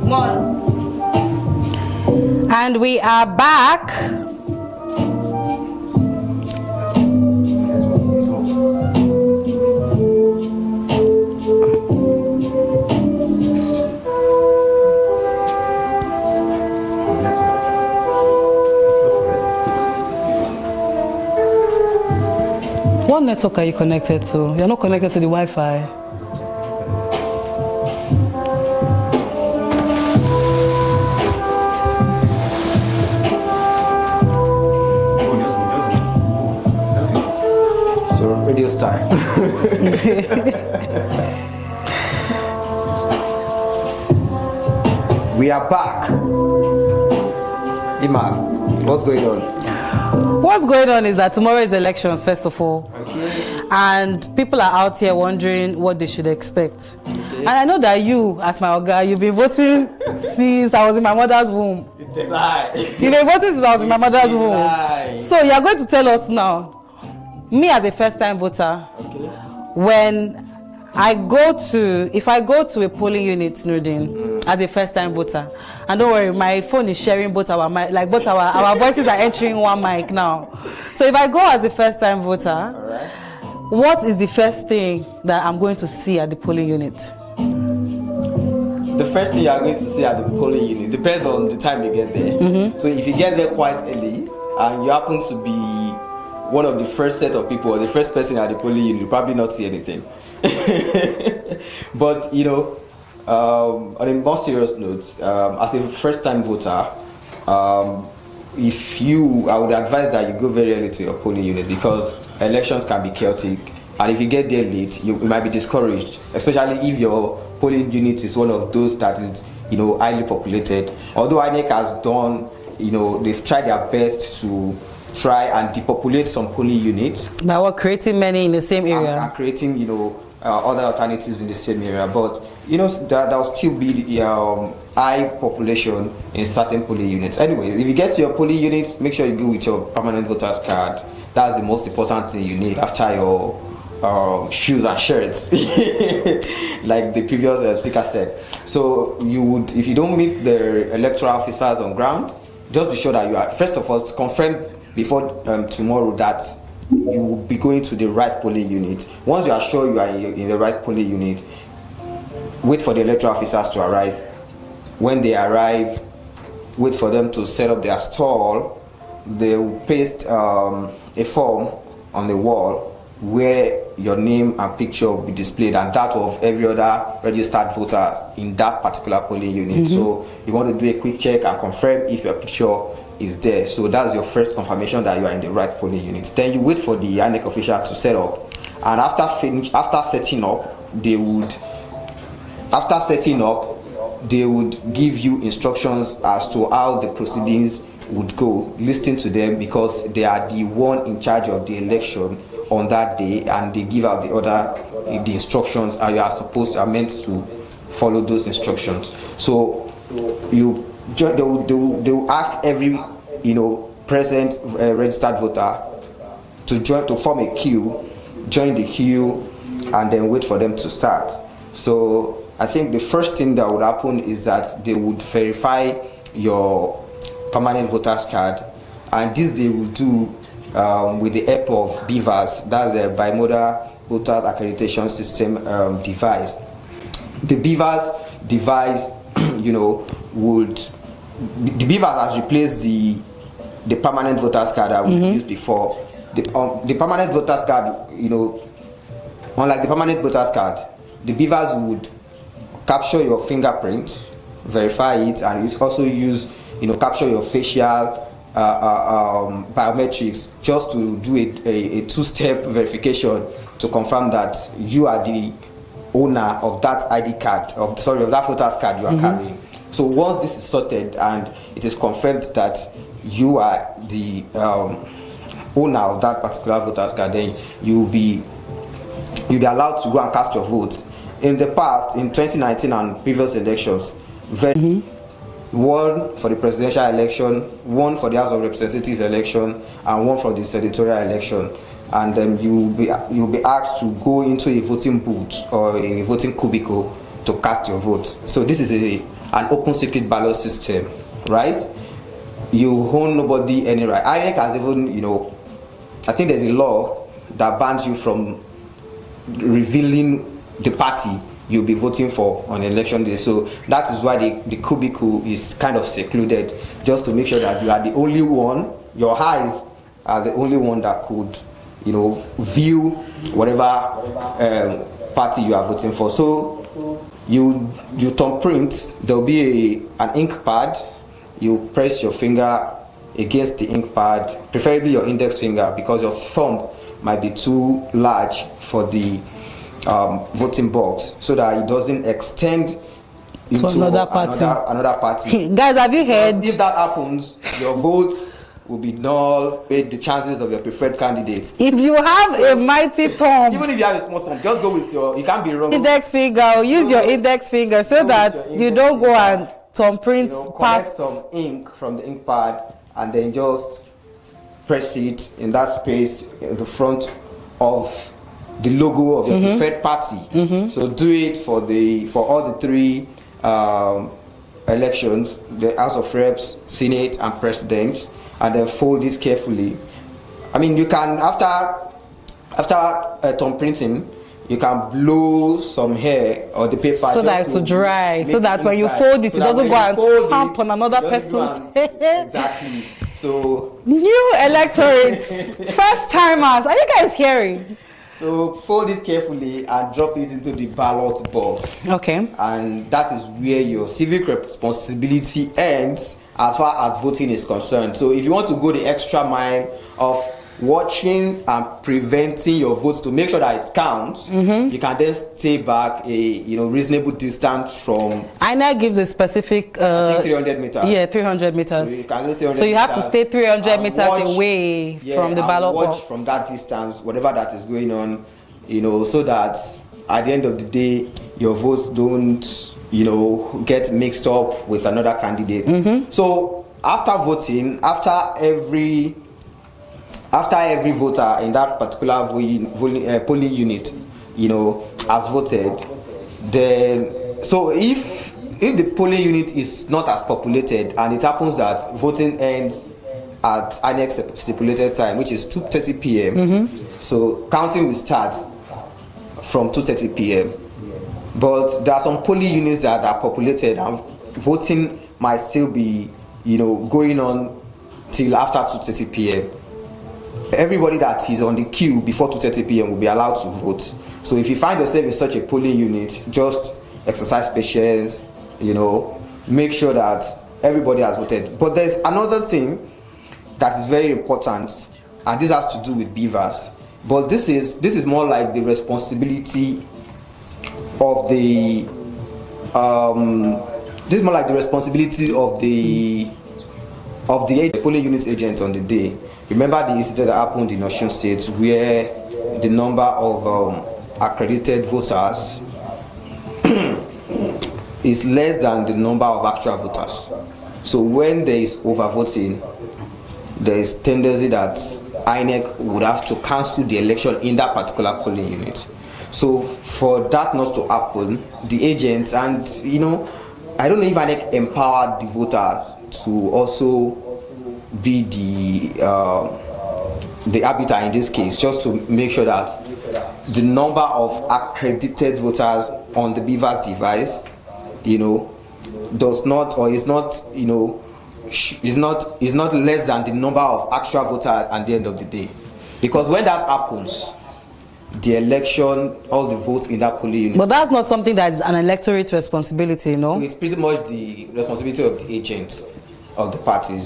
One. And we are back. What network are you connected to? You're not connected to the Wi-Fi. Radio Star. We are back. Ima, what's going on? What's going on is that tomorrow is elections, first of all. Okay. And people are out here wondering what they should expect. Okay. And I know that you, as my Oga, you've been voting since I was in my mother's womb. It's a lie. You've been voting since I was in my mother's womb. Lie. So you're going to tell us now. Me as a first-time voter, okay, when if I go to a polling unit, Nurdin, as a first-time voter, and don't worry, my phone is sharing both our mic, like both our voices are entering one mic now. So if I go as a first-time voter, right, what is the first thing that I'm going to see at the polling unit? The first thing you are going to see at the polling unit depends on the time you get there. Mm-hmm. So if you get there quite early and you happen to be one of the first set of people, or the first person at the polling unit, you probably not see anything. But you know, on a more serious note, as a first-time voter, I would advise that you go very early to your polling unit, because elections can be chaotic, and if you get there late, you might be discouraged, especially if your polling unit is one of those that is, you know, highly populated. Although INEC has done, you know, they've tried their best to try and depopulate some polling units. By what, creating many in the same area? And creating, you know, other alternatives in the same area. But, you know, there will still be high population in certain polling units. Anyway, if you get to your polling units, make sure you go with your permanent voter's card. That's the most important thing you need after your shoes and shirts, like the previous speaker said. So you would, if you don't meet the electoral officers on ground, just be sure that you are, first of all, confirm before tomorrow that you will be going to the right polling unit. Once you are sure you are in the right polling unit, wait for the electoral officers to arrive. When they arrive, wait for them to set up their stall. They will paste a form on the wall where your name and picture will be displayed, and that of every other registered voter in that particular polling unit. Mm-hmm. So you want to do a quick check and confirm if your picture is there. So that's your first confirmation that you are in the right polling unit. Then you wait for the INEC official to set up, and after setting up, they would give you instructions as to how the proceedings would go. Listen to them, because they are the one in charge of the election on that day, and they give out the instructions, and you are meant to follow those instructions. So they will ask every, you know, present registered voter to form a queue, join the queue, and then wait for them to start. So I think the first thing that would happen is that they would verify your permanent voter's card, and this they will do with the help of BVAS, that's a bimodal voters accreditation system device. The BVAS device, you know, the BVAS has replaced the permanent voter's card that we used before. The permanent voter's card, you know, unlike the permanent voter's card, the BVAS would capture your fingerprint, verify it, and it also use, you know, capture your facial biometrics, just to do a two-step verification to confirm that you are the owner of that ID card, of that voter's card you are carrying. So once this is sorted and it is confirmed that you are the owner of that particular voter's card, then you'll be allowed to go and cast your vote. In the past, in 2019 and previous elections, one for the presidential election, one for the House of Representatives election, and one for the senatorial election. And then you'll be asked to go into a voting booth or a voting cubicle to cast your vote. So this is an open secret ballot system, right? You own nobody any right. INEC has even, you know, I think there's a law that bans you from revealing the party you'll be voting for on election day. So that is why the cubicle is kind of secluded, just to make sure that you are the only one, your eyes are the only one that could, you know, view whatever party you are voting for. So you thumbprint, there'll be an ink pad. You press your finger against the ink pad, preferably your index finger, because your thumb might be too large for the voting box, so that it doesn't extend into another party. Guys, have you heard? Because if that happens, your votes will be null, with the chances of your preferred candidate. If you have a mighty thumb, even if you have a small thumb, just go with your, you can't be wrong. Index finger, use your index finger so that you don't go and thumbprint past. Collect some ink from the ink pad and then just press it in that space in the front of the logo of your preferred party. So do it for all the three elections, the House of Reps, Senate, and President, and then fold it carefully. I mean, you can after thumb printing, you can blow some hair on the paper so that it will dry, so that when you fold it, it doesn't go and stamp on another person's head. Exactly. So new electorate, first timers, are you guys hearing? So fold it carefully and drop it into the ballot box. Okay. And that is where your civic responsibility ends as far as voting is concerned. So if you want to go the extra mile of watching and preventing your votes to make sure that it counts, you can then stay back a reasonable distance from. INEC gives a specific I think 300 meters. Yeah, 300 meters. So you can stay 300 so you have to meters stay 300 meters away from the ballot watch box. From that distance, whatever that is going on, so that at the end of the day, your votes don't, get mixed up with another candidate. So after voting, after every voter in that particular polling unit, has voted, then so if the polling unit is not as populated and it happens that voting ends at INEC stipulated time, which is 2:30 p.m. So counting will start from 2:30 p.m. But there are some polling units that are populated and voting might still be, going on till after 2:30 p.m. Everybody that is on the queue before 2:30 p.m. will be allowed to vote. So if you find yourself in such a polling unit, just exercise patience, make sure that everybody has voted. But there's another thing that is very important, and this has to do with beavers. But this is more like the responsibility of the polling unit agent on the day. Remember the incident that happened in Osun State, where the number of accredited voters is less than the number of actual voters. So when there is overvoting, there is tendency that INEC would have to cancel the election in that particular polling unit. So for that not to happen, the agents, and I don't know if INEC empowered the voters to also be the arbiter in this case, just to make sure that the number of accredited voters on the beavers device, does not, or is not, is not less than the number of actual voters at the end of the day. Because when that happens, the election, all the votes in that polling unit. But that's not something that is an electorate responsibility, no? So it's pretty much the responsibility of the agents of the parties.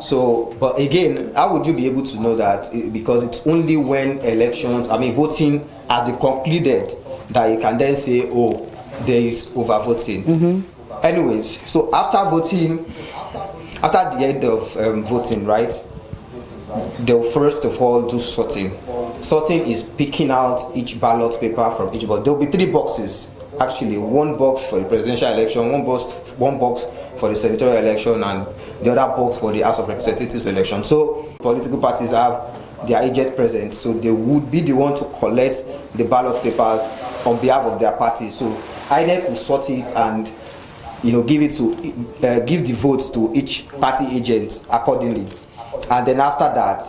So, but again, how would you be able to know that? Because it's only when voting has been concluded that you can then say, oh, there is overvoting. Anyways, so after voting, after the end of voting, right, they'll first of all do sorting. Sorting is picking out each ballot paper from each box. There'll be 3 boxes, actually. 1 box for the presidential election, one box for the senatorial election, and the other box for the House of Representatives election. So political parties have their agent present, so they would be the one to collect the ballot papers on behalf of their party. So INEC will sort it and give the votes to each party agent accordingly, and then after that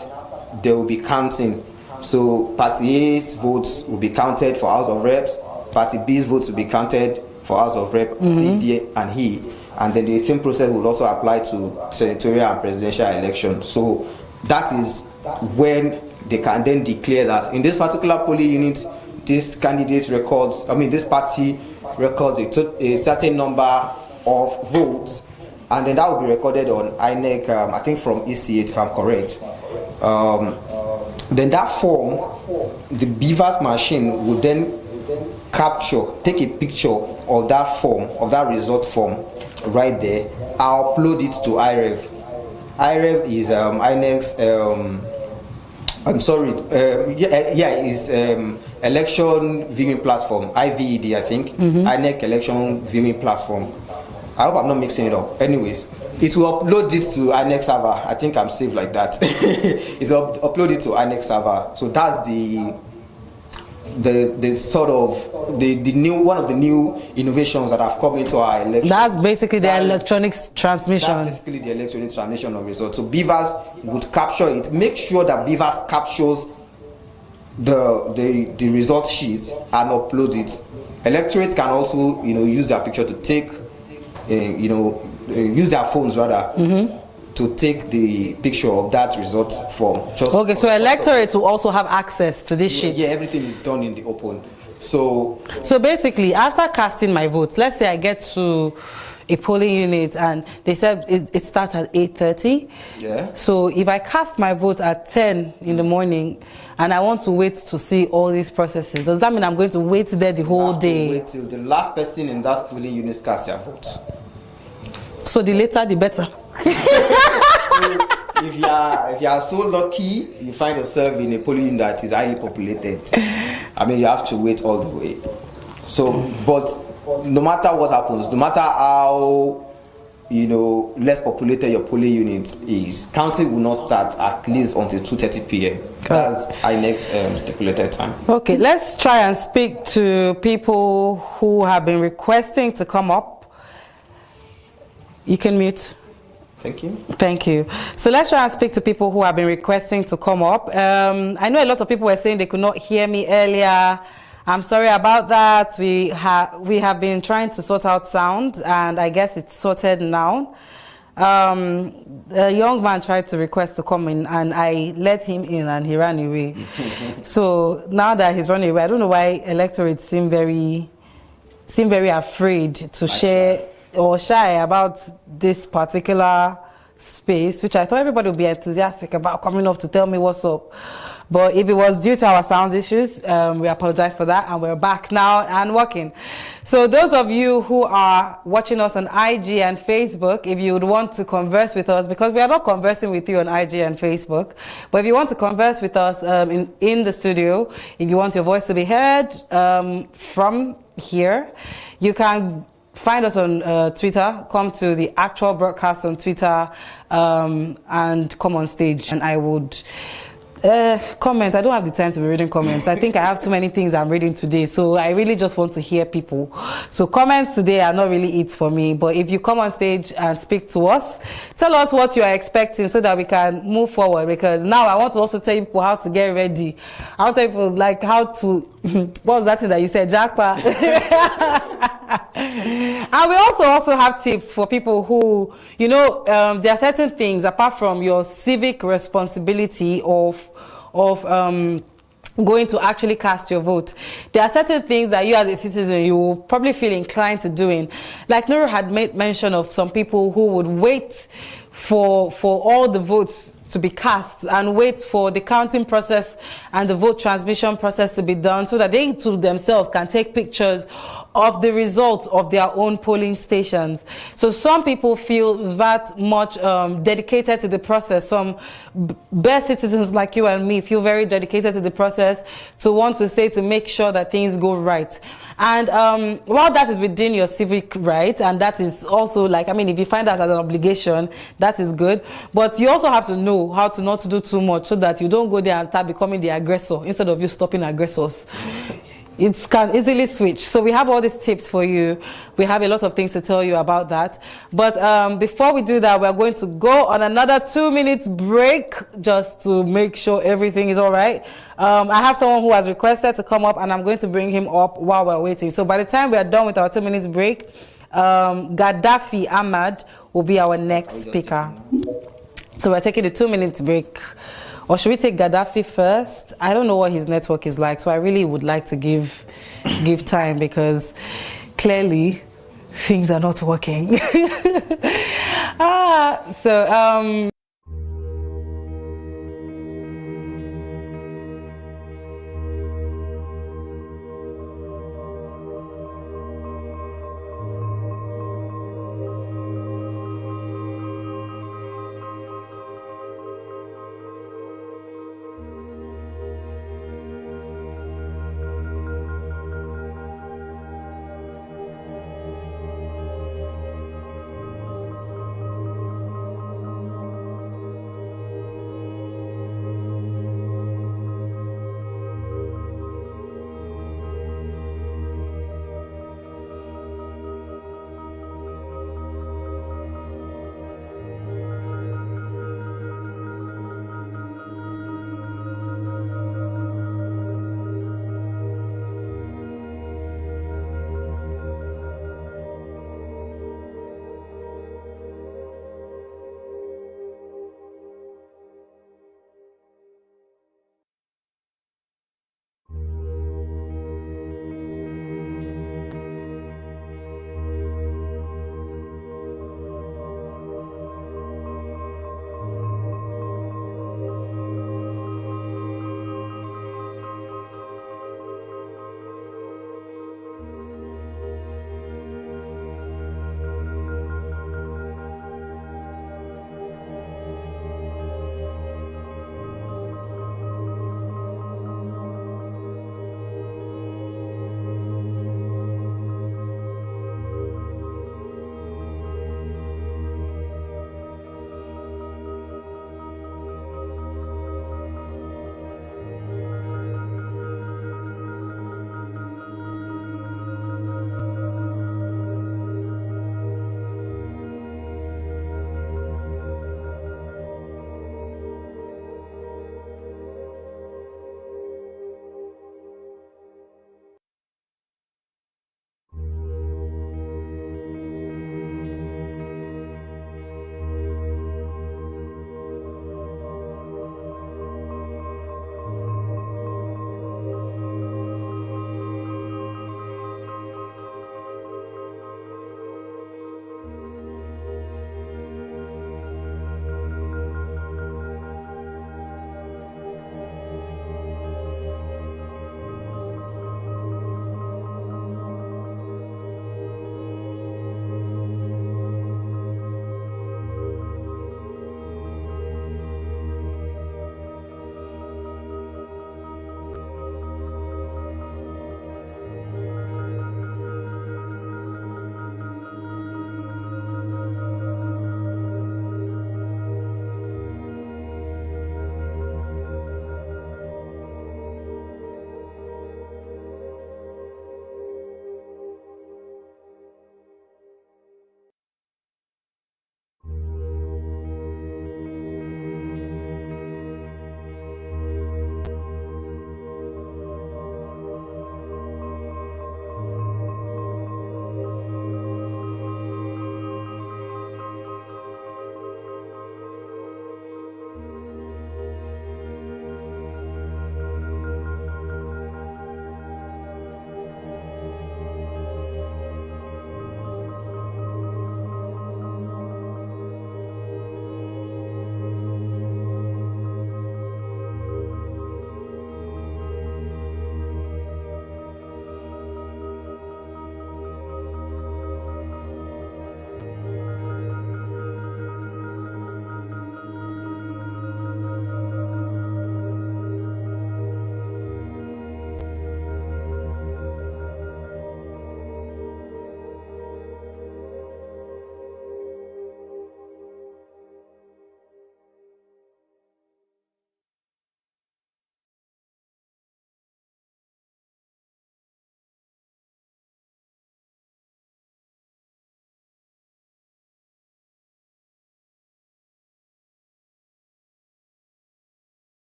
there will be counting. So party A's votes will be counted for House of Reps, party B's votes will be counted for House of Rep, C, D, and E, and then the same process will also apply to senatorial and presidential elections. So that is when they can then declare that in this particular polling unit, this candidate records, this party records a certain number of votes, and then that will be recorded on INEC, I think from EC8 if I'm correct. Then that form, the BVAS machine would then take a picture of that form, of that result form right there. I'll upload it to IREV. IREV is INEC's is election viewing platform, IVED, I think. INEC election viewing platform. I hope I'm not mixing it up. Anyways, it will upload it to INEC server. I think I'm safe like that. It's uploaded to INEC server. So that's the sort of the new one of the new innovations that have come into our election. That's basically the electronic transmission. That's basically the electronic transmission of results. So BVAS would capture it, make sure that BVAS captures the result sheet and upload it. Electorate can also use their picture to take use their phones rather to take the picture of that result form. Okay, so electorate will also have access to this sheet. Yeah, everything is done in the open. So basically, after casting my votes, let's say I get to a polling unit and they said it starts at 8:30. Yeah. So if I cast my vote at 10 in the morning and I want to wait to see all these processes, does that mean I'm going to wait there the whole day? Wait till the last person in that polling unit casts their vote. So the later the better. So if you are so lucky you find yourself in a polling unit that is highly populated, you have to wait all the way. So but no matter what happens, no matter how less populated your polling unit is, counting will not start at least until 2:30 p.m. That's INEC's stipulated time. Okay, let's try and speak to people who have been requesting to come up. You can mute. Thank you. Thank you. So let's try and speak to people who have been requesting to come up. I know a lot of people were saying they could not hear me earlier. I'm sorry about that. We have been trying to sort out sound, and I guess it's sorted now. A young man tried to request to come in, and I let him in, and he ran away. So now that he's running away, I don't know why electorates seem very afraid to share or shy about this particular space, which I thought everybody would be enthusiastic about coming up to tell me what's up. But if it was due to our sound issues, we apologize for that, and we're back now and working. So those of you who are watching us on IG and Facebook, if you would want to converse with us, because we are not conversing with you on IG and Facebook, but if you want to converse with us in the studio, if you want your voice to be heard from here, you can find us on Twitter, come to the actual broadcast on Twitter, and come on stage. And I would comments. I don't have the time to be reading comments. I think I have too many things I'm reading today, so I really just want to hear people. So comments today are not really it for me, but if you come on stage and speak to us, tell us what you are expecting so that we can move forward, because now I want to also tell people how to get ready. I want to tell people like how to what was that thing that you said, Jackpot? And we also have tips for people who, there are certain things apart from your civic responsibility of going to actually cast your vote. There are certain things that you as a citizen, you will probably feel inclined to doing. Like Nuru had made mention of some people who would wait for all the votes to be cast and wait for the counting process and the vote transmission process to be done so that they too themselves can take pictures of the results of their own polling stations. So some people feel that much dedicated to the process. Some best citizens like you and me feel very dedicated to the process, to want to stay to make sure that things go right. And while that is within your civic right, and that is also like, if you find that as an obligation, that is good. But you also have to know how to not to do too much so that you don't go there and start becoming the aggressor instead of you stopping aggressors. it can easily switch. So we have all these tips for you. We have a lot of things to tell you about that. But before we do that, we're going to go on another 2 minutes break just to make sure everything is all right. I have someone who has requested to come up, and I'm going to bring him up while we're waiting. So by the time we are done with our 2 minutes break, Gaddafi Ahmad will be our next speaker. So we're taking the 2 minutes break. Or should we take Gaddafi first? I don't know what his network is like, so I really would like to give time, because clearly things are not working. So